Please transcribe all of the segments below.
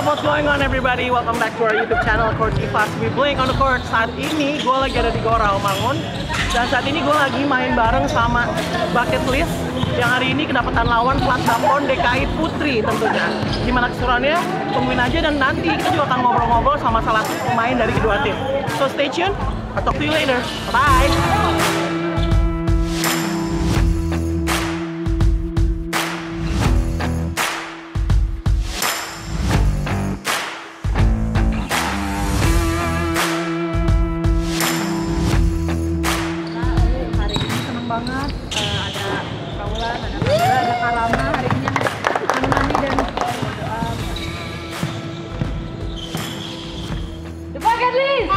What's going on everybody? Welcome back to our YouTube channel Court Kifas. We playing on the court. Saat ini gue lagi ada di Gora Rawamangun. Dan saat ini gue lagi main bareng sama Bucket List yang hari ini kedapatan lawan Platda PON DKI Putri tentunya. Gimana keseruannya? Tungguin aja dan nanti kita juga akan ngobrol-ngobrol sama salah satu pemain dari kedua tim. So stay tuned. I'll talk to you later. Bye! Banget ada Kaulan, ada Kamila, ada Karama hari ini yang menemani dan berdoa. The Bucket List!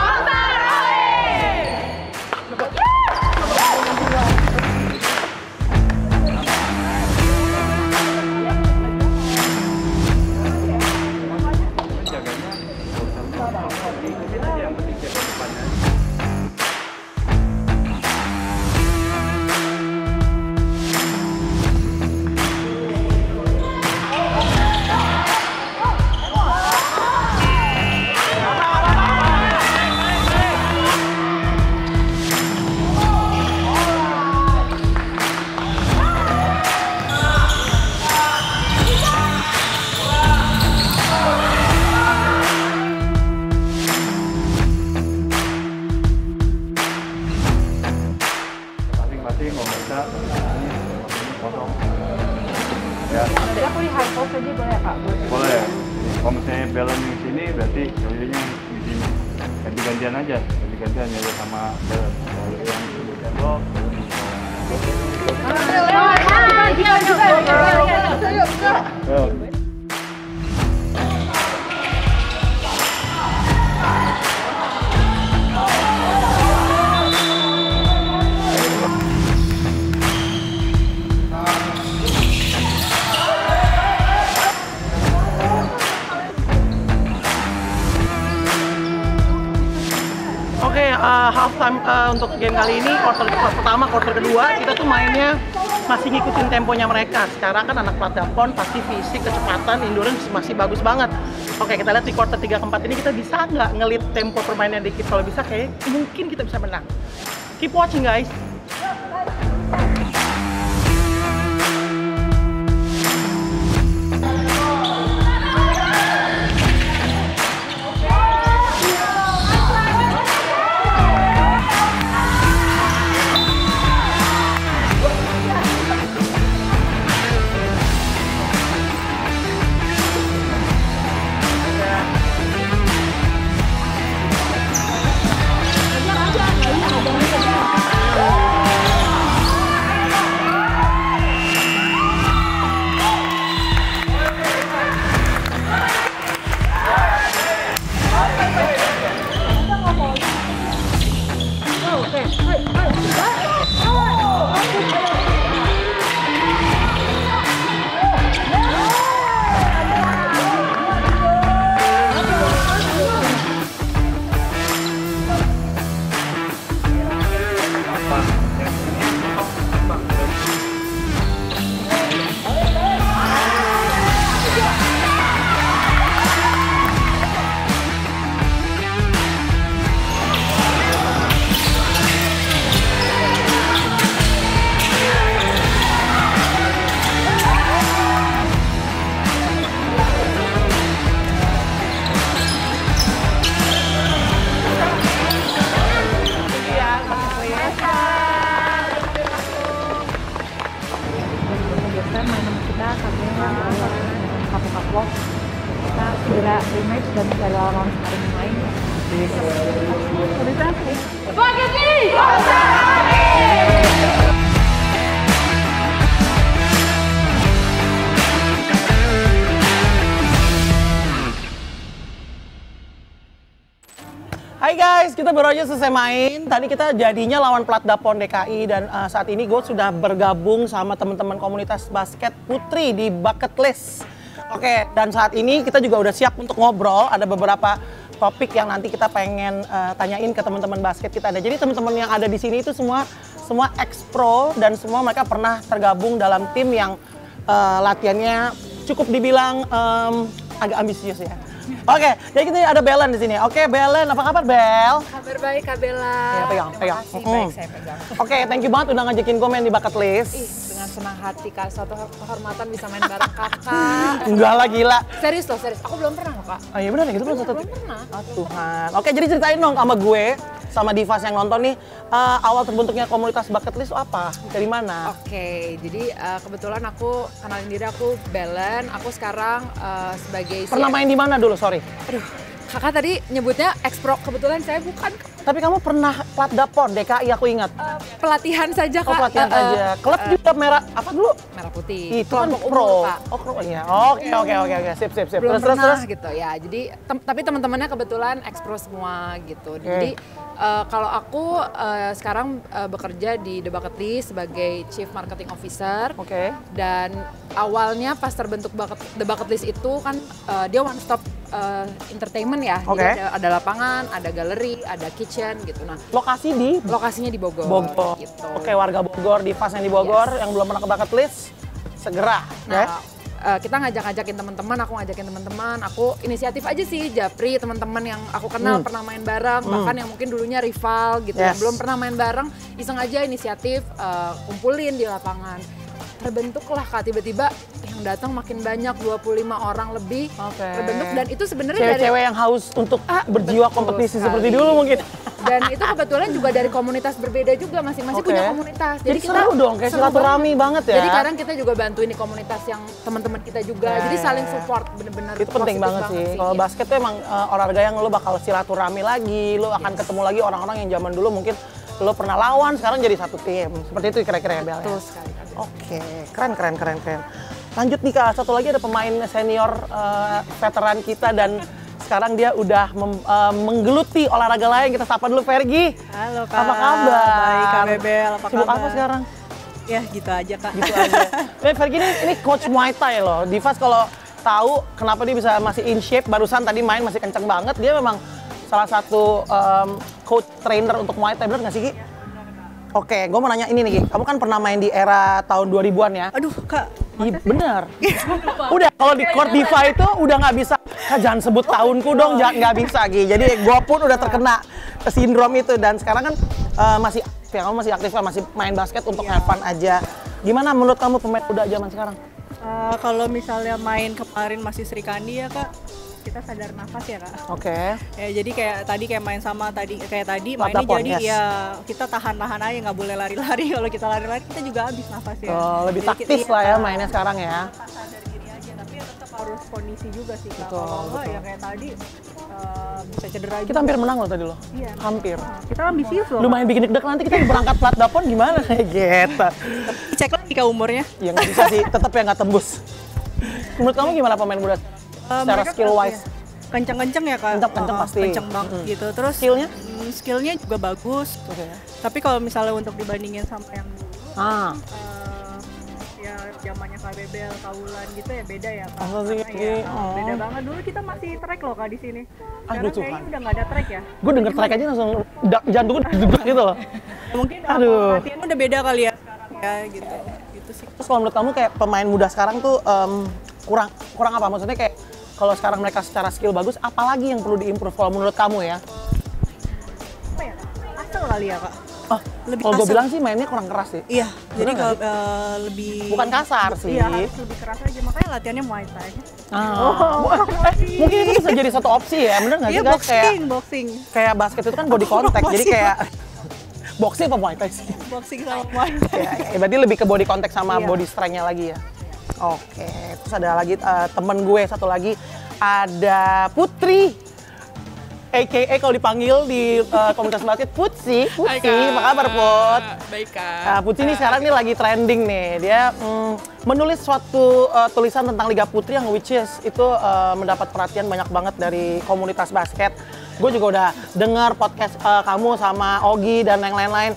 Ya. Jadi aku di high post aja boleh Pak? Boleh. Kalau misalnya balance di sini berarti jadinya di sini. Ganti-gantian aja, ganti-gantian ya sama balance. Kalau yang di tembok, Oke, halftime untuk game kali ini, quarter pertama, quarter kedua, kita tuh mainnya masih ngikutin temponya mereka. Sekarang kan anak Platda PON pasti fisik, kecepatan, endurance masih bagus banget. Oke, kita lihat di quarter 3 ke 4 ini kita bisa nggak ngelit tempo permainan dikit. Kalau bisa, kayak mungkin kita bisa menang. Keep watching guys. Kapok-kapok kita segera rematch dan cari lawan sparring yang lain. Bucket List! Hai guys, kita baru aja selesai main. Tadi kita jadinya lawan Platda PON DKI dan saat ini gue sudah bergabung sama teman-teman komunitas basket putri di Bucket List. Oke, dan saat ini kita juga udah siap untuk ngobrol. Ada beberapa topik yang nanti kita pengen tanyain ke teman-teman basket kita. Jadi teman-teman yang ada di sini itu semua ex-pro dan semua mereka pernah tergabung dalam tim yang latihannya cukup dibilang agak ambisius ya. Oke, jadi kita ada Belen di sini. Oke, Belen, apa kabar Bel? Kabar baik Kak Bella. Ya, pegang. Terima kasih, baik saya pegang. Oke, thank you banget udah ngajakin gue main di Bucket List. Dengan senang hati Kak, suatu kehormatan bisa main bareng Kakak. Enggak lah, gila. Serius loh, serius. Aku belum pernah loh Kak. Oh iya benar ya, gitu belum satu. Belum pernah. Ah, Tuhan. Oke, jadi ceritain dong sama gue, sama Divas yang nonton nih, awal terbentuknya komunitas Bucket List itu apa? Dari mana? Oke, jadi kebetulan aku kenalin diri, aku Belen. Aku sekarang sebagai Pernah main di mana dulu, sorry? Aduh, Kakak tadi nyebutnya Expro, kebetulan saya bukan Tapi kamu pernah plat dapur DKI, aku ingat. pelatihan saja Kak. Oh, pelatihan aja. Klub juga merah, apa dulu? Merah putih. Itu kan Kelompok pro. umur, Kak. Oh, pro ya. Oke. Sip. Belum Terus. pernah gitu ya. Jadi tapi teman-temannya kebetulan Expro semua gitu. Jadi kalau aku sekarang bekerja di The Bucket List sebagai Chief Marketing Officer. Oke. Dan awalnya pas terbentuk The Bucket List itu kan dia one stop entertainment ya. Oke. Jadi ada lapangan, ada galeri, ada kitchen gitu. Nah, Lokasi di lokasinya di Bogor. Bogor. Gitu. Oke, warga Bogor, Divas yang di Bogor yang belum pernah ke Bucket List, segera. Nah, ya. kita ngajak-ngajakin teman-teman, aku ngajakin teman-teman, aku inisiatif aja sih, japri teman-teman yang aku kenal pernah main bareng, bahkan yang mungkin dulunya rival gitu, Yes. belum pernah main bareng, iseng aja inisiatif, kumpulin di lapangan. Terbentuklah Kak, tiba-tiba yang datang makin banyak, 25 orang lebih terbentuk, dan itu sebenarnya dari Cewek-cewek yang haus untuk berjiwa betul kompetisi sekali. seperti dulu mungkin. Dan itu kebetulan juga dari komunitas berbeda juga, masing-masing Oke. punya komunitas. Jadi seru dong, kayak seru silaturahmi banget ya. Jadi kadang kita juga bantuin di komunitas yang teman-teman kita juga. Ya, Jadi ya, saling ya. support, bener-bener Itu penting positif banget sih. Kalau Iya. basket tuh emang olahraga yang lo bakal silaturahmi lagi, lo akan ketemu lagi orang-orang yang zaman dulu mungkin lo pernah lawan, sekarang jadi satu tim. Seperti itu kira-kira ya, Bel. Betul sekali, Kak. Oke, keren. Lanjut nih Kak, satu lagi ada pemain senior veteran kita dan sekarang dia udah menggeluti olahraga lain. Kita sapa dulu Fergie. Halo Kak. Apa kabar? Baik Kak Bebel, apa Sibuk kabar? apa sekarang? Ya gitu aja Kak. Gitu aja. Fergie ini coach Muay Thai loh. Divas kalau tahu kenapa dia bisa masih in shape, barusan tadi main masih kenceng banget. Dia memang salah satu coach trainer untuk Muay Thai, bener nggak sih Gi? Oke, gue mau nanya ini nih Gi. Kamu kan pernah main di era tahun 2000-an ya? Aduh Kak, Iya bener. Udah kalau di court Diva itu udah nggak bisa. Kak, jangan sebut tahunku dong, nggak bisa Gi. Jadi gue pun udah terkena sindrom itu dan sekarang kan masih ya, kamu masih aktif kan, masih main basket untuk have fun aja. Gimana menurut kamu pemain muda zaman sekarang? kalau misalnya main kemarin masih Sri Kandi ya Kak, kita sadar nafas ya Kak. Oke. Ya, jadi kayak main sama tadi mainnya Lapdapon, jadi yes. ya kita tahan-tahan aja, nggak boleh lari-lari. Kalau kita lari-lari kita juga habis nafas ya. Oh, lebih Jadi taktis lah ya mainnya sekarang ya. sadar diri aja, tapi ya tetap harus kondisi juga sih Kak. Betul, Kalau enggak betul. ya kayak tadi bisa cedera Kita juga. hampir menang loh tadi loh. Iya. Hampir. Kita ambisius loh. Lumayan bikin deg-degan, nanti kita berangkat plat dapon gimana? Gitu. Cek lagi Kak umurnya. Ya nggak bisa sih, tetap ya nggak tembus. Menurut kamu gimana pemain muda? Secara Mereka skill wise? kenceng-kenceng ya Kak. Kenceng pasti. Kenceng banget gitu. Terus Skillnya? skillnya juga bagus. Oke. Tapi kalau misalnya untuk dibandingin sama yang dulu, Ah, ya zamannya Kak Bebel, Kaulan gitu ya beda ya Kak. Masa sih, Karena ya, oh. beda banget. Dulu kita masih track loh Kak di sini. Sekarang Tuhan. kayaknya udah nggak ada track ya. gue denger track aja langsung jantung gue deg-deg gitu loh. Mungkin Aduh. latihannya udah beda kali ya sekarang ya gitu. Gitu sih. Terus kalau menurut kamu kayak pemain muda sekarang tuh kurang apa? Maksudnya kayak kalau sekarang mereka secara skill bagus, apalagi yang perlu diimprove kalau menurut kamu ya? Apa ya Kak? Asal kali ya Kak. Oh, Lebih kalau gue kasar. bilang sih mainnya kurang keras sih. Iya, jadi nggak kalau lebih Bukan kasar sih. Iya, harus lebih keras aja. Makanya latihannya Muay Thai. Mungkin itu bisa jadi satu opsi ya, bener nggak Iya, sih guys? Kayak boxing. kayak basket itu kan body contact, jadi kayak boxing apa Muay Thai sih? Boxing sama Muay Thai. Ya, berarti lebih ke body contact sama Iya. body strength-nya lagi ya. Oke, terus ada lagi temen gue satu lagi, ada Putri. AKA kalau dipanggil di komunitas basket Putsi, apa kabar Put? Baik Kak. Putri ini sekarang nih lagi trending nih, dia menulis suatu tulisan tentang Liga Putri yang which is itu mendapat perhatian banyak banget dari komunitas basket. Gue juga udah dengar podcast kamu sama Ogi dan yang lain-lain.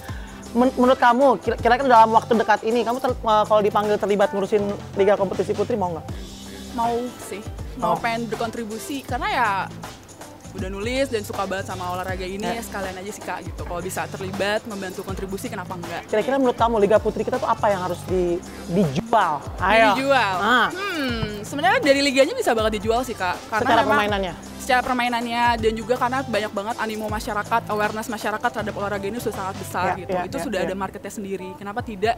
Menurut kamu, kira-kira dalam waktu dekat ini, kamu kalau dipanggil terlibat ngurusin Liga Kompetisi Putri mau nggak? Mau sih, mau Oh. pengen berkontribusi karena ya udah nulis dan suka banget sama olahraga ini, sekalian aja sih Kak gitu. Kalau bisa terlibat, membantu kontribusi, kenapa enggak? Kira-kira menurut kamu Liga Putri kita tuh apa yang harus dijual? Ayo. Dijual. Sebenarnya dari liganya bisa banget dijual sih Kak. Karena Secara memang permainannya? Secara permainannya dan juga karena banyak banget animo masyarakat, awareness masyarakat terhadap olahraga ini sudah sangat besar gitu. Itu sudah ada marketnya sendiri. Kenapa tidak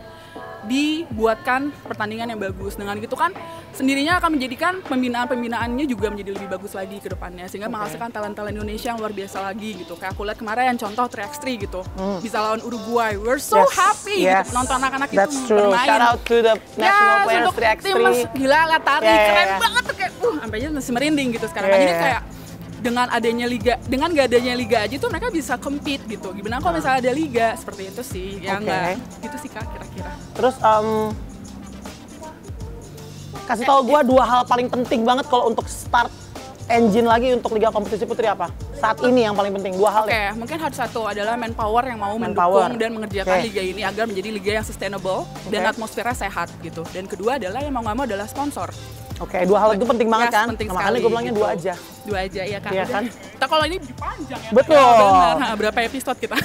dibuatkan pertandingan yang bagus? Dengan gitu kan sendirinya akan menjadikan pembinaannya juga menjadi lebih bagus lagi ke depannya, sehingga menghasilkan talent-talent Indonesia yang luar biasa lagi gitu. Kayak aku lihat kemarin contoh 3x3 gitu, bisa lawan Uruguay. We're so happy gitu nonton anak-anak itu bermain. Shout out to the national players 3x3. Gila, lihat tari keren banget tuh kayak sampai aja masih merinding gitu sekarang. Jadi kayak dengan adanya liga, dengan gak adanya liga aja tuh mereka bisa compete gitu. Gimana kalau misalnya ada liga seperti itu sih? Ya enggak. Gitu sih Kak kira-kira. Terus kasih tahu gue 2 hal paling penting banget kalau untuk start engine lagi untuk Liga Kompetisi Putri apa? Saat ini yang paling penting 2 hal ya. Mungkin harus satu adalah manpower yang mau mendukung dan mengerjakan liga ini agar menjadi liga yang sustainable dan atmosfernya sehat gitu. Dan kedua adalah yang mau nggak mau adalah sponsor. 2 hal itu penting banget kan? Penting makanya gue bilangnya gitu. 2 aja. 2 aja ya Kak. Iya kan? Kita kalau ini panjang ya. Betul. Benar. Nah, berapa episode kita?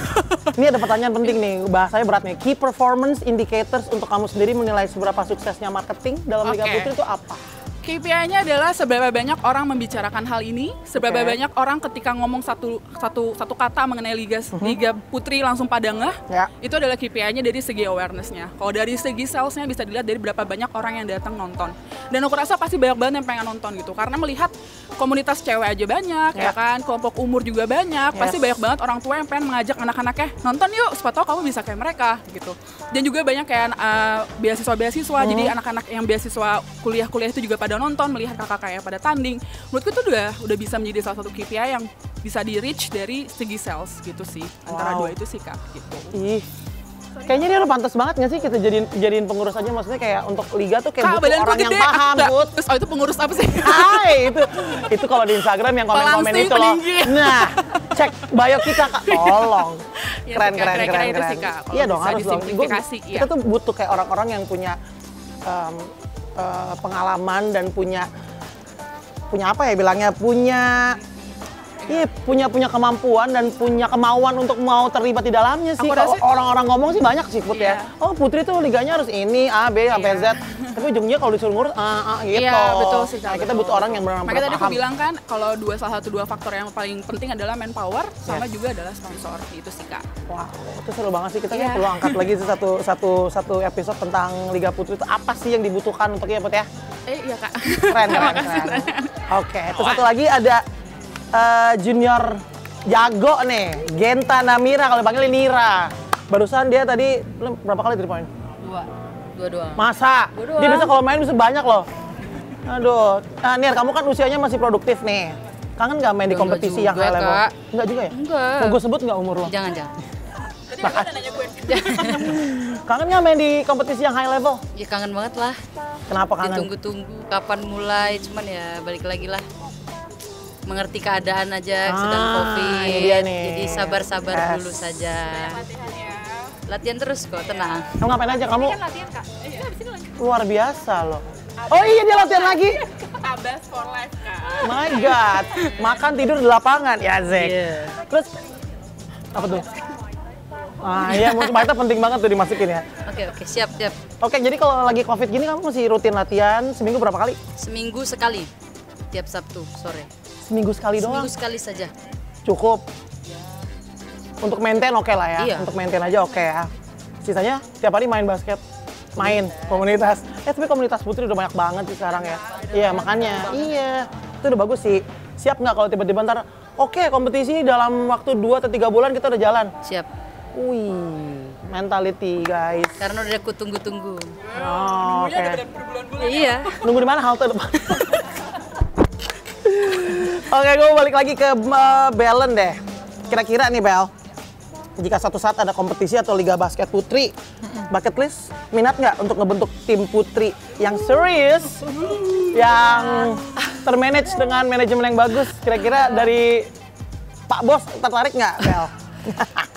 Ini ada pertanyaan penting nih, bahasanya berat nih. Key performance indicators untuk kamu sendiri menilai seberapa suksesnya marketing dalam Liga Putri itu apa? KPI-nya adalah seberapa banyak orang membicarakan hal ini, seberapa banyak orang ketika ngomong satu kata mengenai Liga Putri langsung pada ngeh. Itu adalah KPI-nya dari segi awareness-nya. Kalau dari segi sales-nya bisa dilihat dari berapa banyak orang yang datang nonton. Dan aku rasa pasti banyak banget yang pengen nonton gitu, karena melihat komunitas cewek aja banyak, ya kan, kelompok umur juga banyak, pasti banyak banget orang tua yang pengen mengajak anak-anaknya nonton yuk, siapa tahu kamu bisa kayak mereka gitu. Dan juga banyak kayak beasiswa-beasiswa, jadi anak-anak yang beasiswa kuliah-kuliah itu juga pada nonton, melihat kakak yang pada tanding. Menurutku itu udah bisa menjadi salah satu KPI yang bisa di reach dari segi sales gitu sih. Antara 2 itu sih Kak gitu. Kayaknya dia pantas banget nggak sih kita jadiin pengurus aja, maksudnya kayak untuk liga tuh kayak Kak, butuh orang yang paham, Bud. Terus itu pengurus apa sih? Itu kalau di Instagram yang komen-komen itu loh. Nah, cek bio kita Kak, tolong. Keren. Iya dong, harus dong. Kita tuh butuh kayak orang-orang yang punya pengalaman dan punya apa ya bilangnya, punya kemampuan dan punya kemauan untuk mau terlibat di dalamnya sih. Kalau orang-orang ngomong sih banyak sih Put ya. Oh Putri tuh liganya harus ini A, B, sampai Z. Tapi ujungnya kalau disuruh ngurus gitu. Iya betul sih. Nah, kita butuh orang yang benar-benar makanya paham. tadi aku bilang kan kalau salah satu dua faktor yang paling penting adalah manpower sama juga adalah sponsor. Itu sih Kak. Wah, itu seru banget sih. Kita perlu angkat lagi satu episode tentang Liga Putri itu apa sih yang dibutuhkan untuknya Put ya? Iya Kak. Keren. Oke, terus satu lagi ada junior jago nih, Genta Namira, kalau dipanggil Nira. Barusan dia tadi berapa kali 3 point? 2 doang. Masa? Dia bisa kalau main bisa banyak loh. Aduh, Nir, kamu kan usianya masih produktif nih. Kangen nggak main di kompetisi yang high level? Kak. Enggak juga ya? Enggak. Mau gue sebut nggak umur lo? Jangan. Kangen nggak main di kompetisi yang high level? Ya kangen banget lah. Kenapa kangen? Ditunggu-tunggu kapan mulai, cuman ya balik lagi lah. Mengerti keadaan aja, sedang COVID. Ini dia nih. Jadi sabar-sabar dulu saja. Latihan terus kok, tenang. Kamu ngapain aja? Kamu Kan latihan Kak. luar biasa loh. Oh iya, dia latihan lagi. Abas for life Kak. My God, makan tidur di lapangan ya Zek. Terus apa tuh? Iya, itu penting banget tuh dimasukin ya. Oke, siap. Oke, jadi kalau lagi COVID gini kamu masih rutin latihan seminggu berapa kali? Seminggu sekali, tiap Sabtu sore. Seminggu sekali doang? Seminggu sekali saja. Cukup? Untuk maintain oke lah ya? Iya. Untuk maintain aja oke ya. Sisanya tiap hari main basket? Main komunitas. Tapi komunitas putri udah banyak banget sih sekarang ya. Iya makanya. Iya. Itu udah bagus sih. Siap nggak kalau tiba-tiba ntar oke kompetisi dalam waktu 2 atau 3 bulan kita udah jalan? Siap. Wih, mentality guys. Karena udah aku tunggu-tunggu. Oh, oke. Iya. Nunggu di mana halte depan? Oke, gue balik lagi ke Belen deh. Kira-kira nih Bel, jika suatu saat ada kompetisi atau liga basket putri, bucket list minat nggak untuk ngebentuk tim putri yang serius, yang termanage dengan manajemen yang bagus? Kira-kira dari Pak Bos tertarik nggak Bel?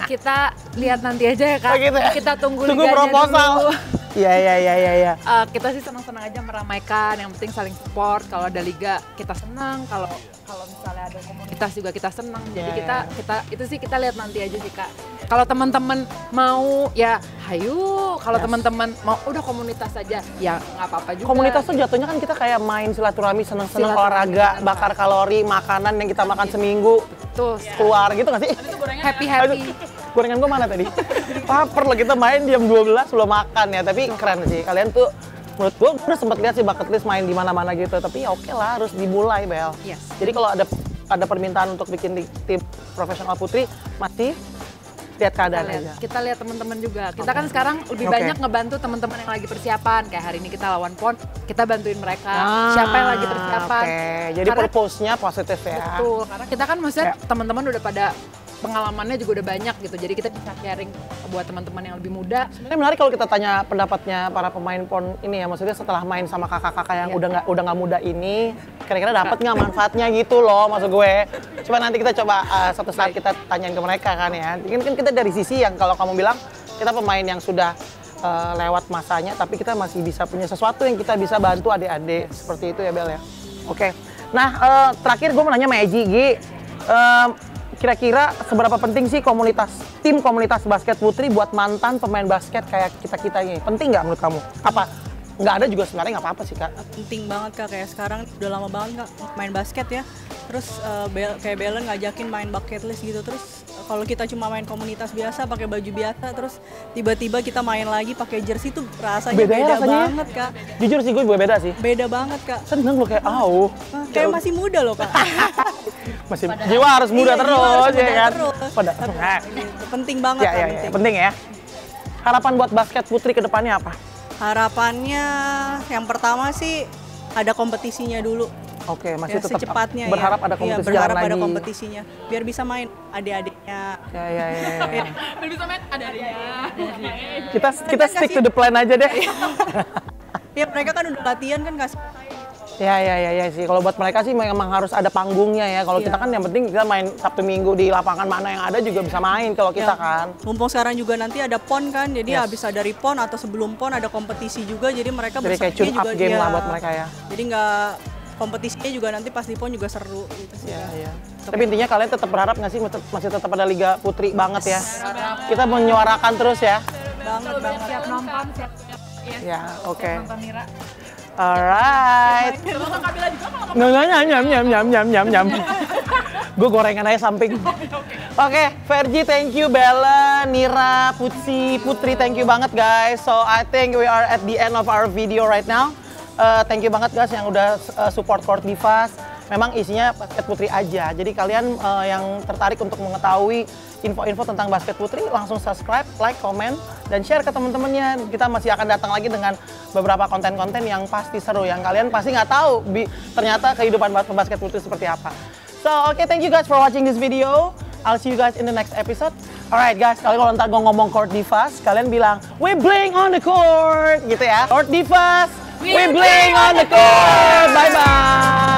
Kita lihat nanti aja ya Kak. Oh, gitu ya? Kita tunggu Tunggu liganya proposal. dulu. Iya. Kita sih senang-senang aja meramaikan, yang penting saling support. Kalau ada liga kita senang, kalau misalnya ada komunitas juga kita senang. Jadi kita itu sih kita lihat nanti aja sih Kak. Kalau teman-teman mau ya hayu, kalau teman-teman mau udah komunitas aja ya nggak apa-apa juga. Komunitas tuh jatuhnya kan kita kayak main silaturahmi, seneng-seneng olahraga, bakar kalori, makanan yang kita makan seminggu, Tuh, keluar gitu nggak sih? happy. Gorengan gue mana tadi? Laper lah, kita main jam 12 belum makan ya, tapi keren sih. Kalian tuh menurut gue udah sempat lihat sih bucket list main di mana-mana gitu, tapi ya oke lah, harus dimulai Bel. Yes. Jadi kalau ada permintaan untuk bikin tim profesional putri, masih lihat keadaan aja. Kita lihat teman-teman juga. Kita kan sekarang lebih banyak ngebantu teman-teman yang lagi persiapan. Kayak hari ini kita lawan PON, kita bantuin mereka. Siapa yang lagi persiapan. Jadi purpose-nya positif ya. Betul, karena kita kan maksudnya teman-teman udah pada pengalamannya juga udah banyak gitu. Jadi kita bisa sharing buat teman-teman yang lebih muda. Sebenarnya menarik kalau kita tanya pendapatnya para pemain PON ini ya, maksudnya setelah main sama kakak-kakak yang udah nggak muda ini, kira-kira dapat nggak manfaatnya gitu loh, maksud gue. Coba nanti kita coba satu saat kita tanyain ke mereka kan ya. Kan kita dari sisi yang kalau kamu bilang kita pemain yang sudah lewat masanya, tapi kita masih bisa punya sesuatu yang kita bisa bantu adik-adik seperti itu ya Bel ya. Oke. Nah terakhir gue mau nanya sama Eji, Gi. Kira-kira seberapa penting sih tim komunitas basket putri buat mantan pemain basket kayak kita-kita ini? Penting nggak menurut kamu? Apa? Nggak ada juga sebenarnya nggak apa-apa sih Kak. Penting banget Kak, kayak sekarang udah lama banget Kak main basket ya. Terus kayak Belen ngajakin main bucket list gitu. Terus kalau kita cuma main komunitas biasa pakai baju biasa, terus tiba-tiba kita main lagi pakai jersey tuh rasanya beda banget Kak. Jujur sih gue juga beda sih. Beda banget Kak. Seneng lo kayak kayak masih muda loh Kak. Masih jiwa harus muda terus ya kan. Penting banget Kak. Penting ya. Harapan buat basket putri ke depannya apa? Harapannya yang pertama sih ada kompetisinya dulu. Oke, masih tetap secepatnya berharap ya. ada kompetisi berharap jalan ada lagi. kompetisinya biar bisa main adik-adiknya. Ya. Biar bisa main ada Kita stick to the plan aja deh. Ya mereka kan udah latihan kan kasih. Ya sih. Kalau buat mereka sih memang harus ada panggungnya ya. Kalau kita kan yang penting kita main Sabtu Minggu di lapangan mana yang ada juga bisa main kalau kita kan. Mumpung sekarang juga nanti ada PON kan, jadi habis dari PON atau sebelum PON ada kompetisi juga, jadi mereka jadi kayak tune up game lah buat mereka ya. Jadi nggak kompetisinya juga nanti pas di PON juga seru gitu sih. Iya. Tapi intinya kalian tetap berharap nggak sih masih tetap ada Liga Putri banget ya? Kita menyuarakan terus ya. Banget. Siap nonton, siap. Ya, oke. Nonton Mira. Alright. Nyam. Gue gorengan aja samping. Oke, Vergi, thank you. Bella, Nira, Putri, thank you banget guys. So I think we are at the end of our video right now. Thank you banget guys yang udah support Court Divas. Memang isinya basket putri aja. Jadi kalian yang tertarik untuk mengetahui info-info tentang basket putri, langsung subscribe, like, komen, dan share ke teman-temannya. Kita masih akan datang lagi dengan beberapa konten-konten yang pasti seru, yang kalian pasti nggak tahu ternyata kehidupan basket putri seperti apa. So, okay, thank you guys for watching this video. I'll see you guys in the next episode. Alright guys, kalau ntar gue ngomong Court Divas, kalian bilang, we bling on the court, gitu ya. Court Divas, we bling on the court. Bye-bye.